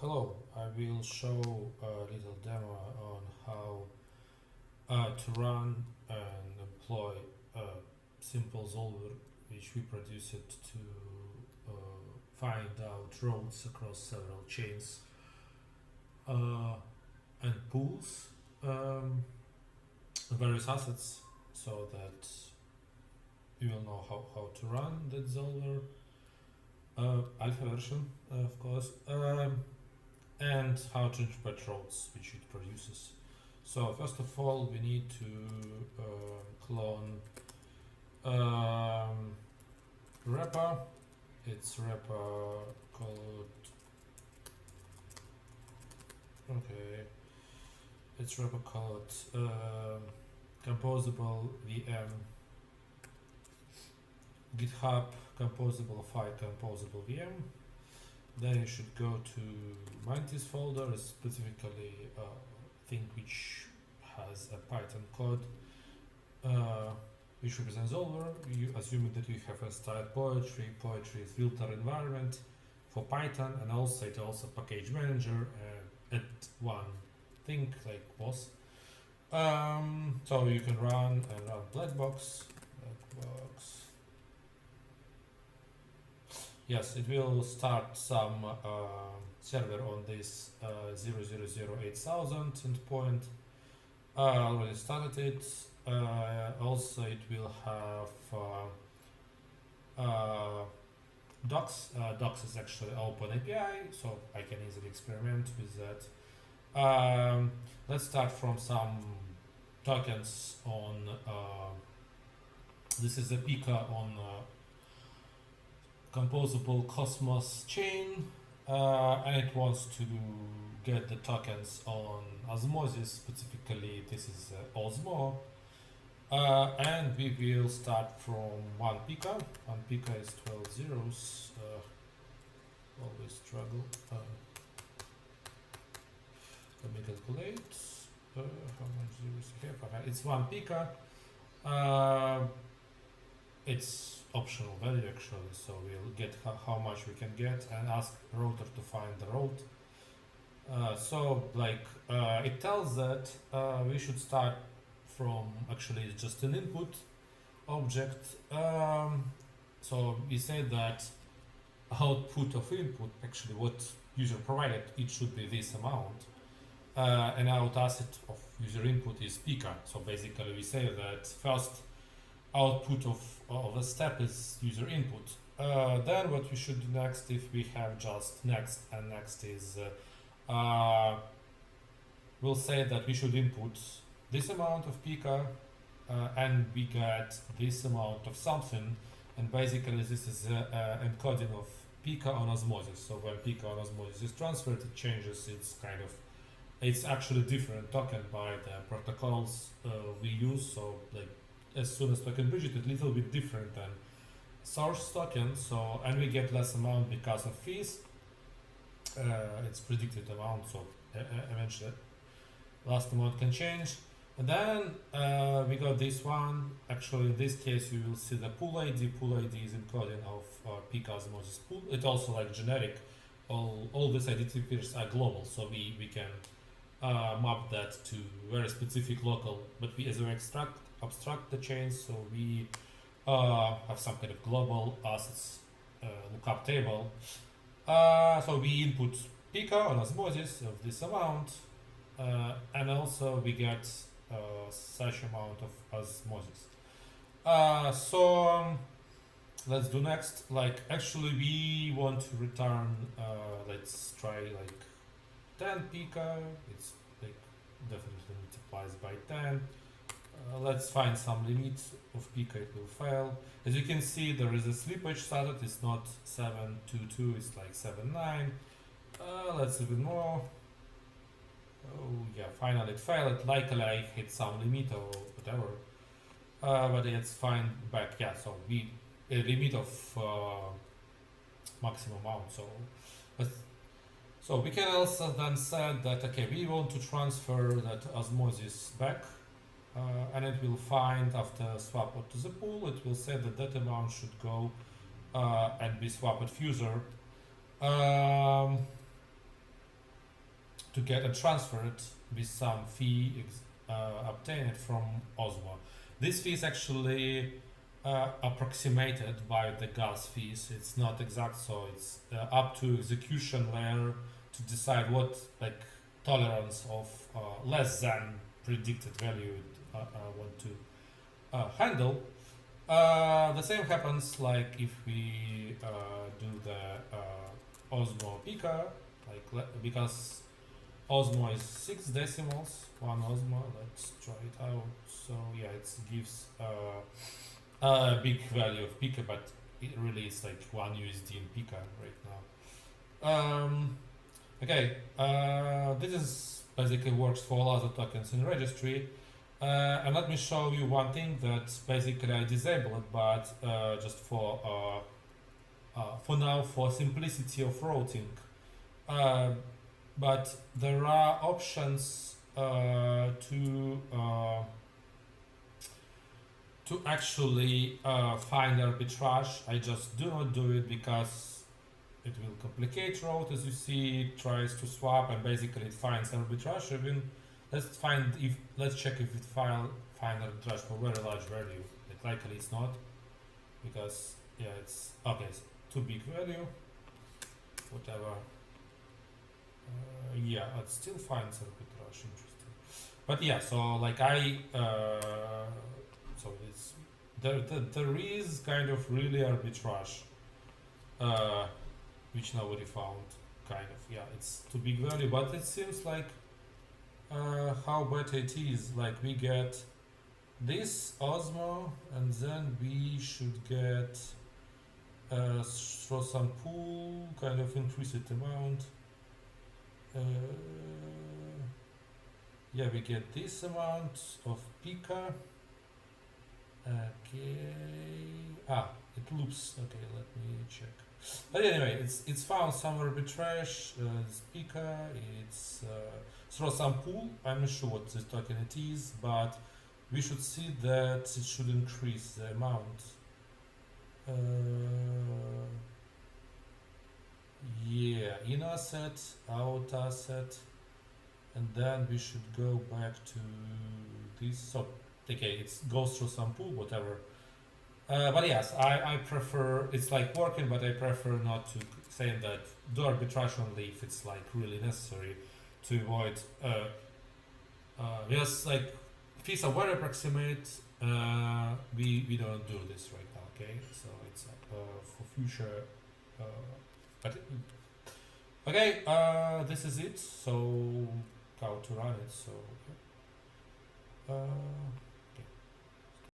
Hello, I will show a little demo on how to run and employ a simple solver which we produce it to find out roads across several chains and pools various assets so that you will know how to run that solver alpha version of course and how to interpret roads which it produces. So first of all, we need to clone wrapper. It's wrapper called It's wrapper called Composable VM GitHub Composable file Composable VM. Then you should go to MANTIS folder, specifically thing which has a Python code which represents solver. You assuming that you have a style poetry. Poetry is filter environment for Python, and also it also package manager at one thing like was. So you can run Blackbox. Yes, it will start some server on this 0008,000 endpoint. Already started it. Also, it will have docs. Docs is actually open API, so I can easily experiment with that. Let's start from some tokens on. This is a Pika on Composable Cosmos chain, and it wants to get the tokens on Osmosis. Specifically, this is Osmo, and we will start from one Pika. One Pika is 12 zeros. Always struggle. Let me calculate how much zeros we have. Okay, it's one Pika. It's optional value actually, so we'll get how much we can get and ask router to find the route. It tells that we should start from actually just an input object. So we say that output of input, actually what user provided, it should be this amount, and out asset of user input is Pika. So basically we say that first output of a step is user input. Then what we should do next, if we have just next, and next is we'll say that we should input this amount of Pika and we get this amount of something, and basically this is encoding of Pika on Osmosis. So when Pika on Osmosis is transferred, it changes it's actually different token by the protocols we use. So like as soon as token bridge, it's a little bit different than source token. So, and we get less amount because of fees. It's predicted amount, so eventually last amount can change. And then we got this one. Actually, in this case, you will see the pool ID. Pool ID is encoding of Pika Osmosis pool. It's also like generic. All these identifiers are global, so we can map that to very specific local. But we as we abstract the chain, so we have some kind of global assets lookup table. So we input Pika on Osmosis of this amount, and also we get such amount of Osmosis. Let's do next. Like actually, we want to return. Let's try like 10 Pika. It's like definitely multiplies by 10. Let's find some limit of Pika, it will fail. As you can see, there is a slippage started, it's not 722, it's like 79. Let's even more. Oh yeah, finally it failed. Likely I hit some limit or whatever. But it's fine back, yeah, so we a limit of maximum amount. So we can also then say that okay, we want to transfer that osmosis back. And it will find after swap to the pool, it will say that that amount should go and be swapped with user. to get and transfer it with some fee obtained from Osmo. This fee is actually approximated by the gas fees. It's not exact, so it's up to execution layer to decide what like tolerance of less than predicted value want to handle. The same happens like if we do the Osmo Pika, because Osmo is 6 decimals, one Osmo. Let's try it out. So yeah, it gives a big value of Pika, but it really is like 1 USD in Pika right now. Okay, this is basically works for all other tokens in registry. And let me show you one thing that basically I disabled, but just for now, for simplicity of routing. But there are options to actually find arbitrage. I just do not do it because it will complicate route. As you see, it tries to swap and basically it finds arbitrage. Even let's check if it find arbitrage for very large value. Like likely it's not, because yeah, it's okay. It's too big value, whatever. Yeah, it still finds arbitrage. Interesting. But yeah, so like so it's there is kind of really arbitrage, which nobody found. Kind of, yeah, it's too big value, but it seems like how better it is. Like we get this Osmo, and then we should get throw some pool, kind of increase it amount. Yeah, we get this amount of Pika. Okay. It loops. Okay, let me check. But anyway, it's found some arbitrage. It's Pika. It's throw some pool. I'm not sure what this token it is, but we should see that it should increase the amount. Yeah, in asset, out asset, and then we should go back to this. So okay, it goes through some pool, whatever. But yes, I prefer, it's like working, but I prefer not to say that do arbitrage only if it's like really necessary to avoid. Yes, like fees are very approximate. We don't do this right now. Okay, so it's for future. But okay, this is it. So how to run it? So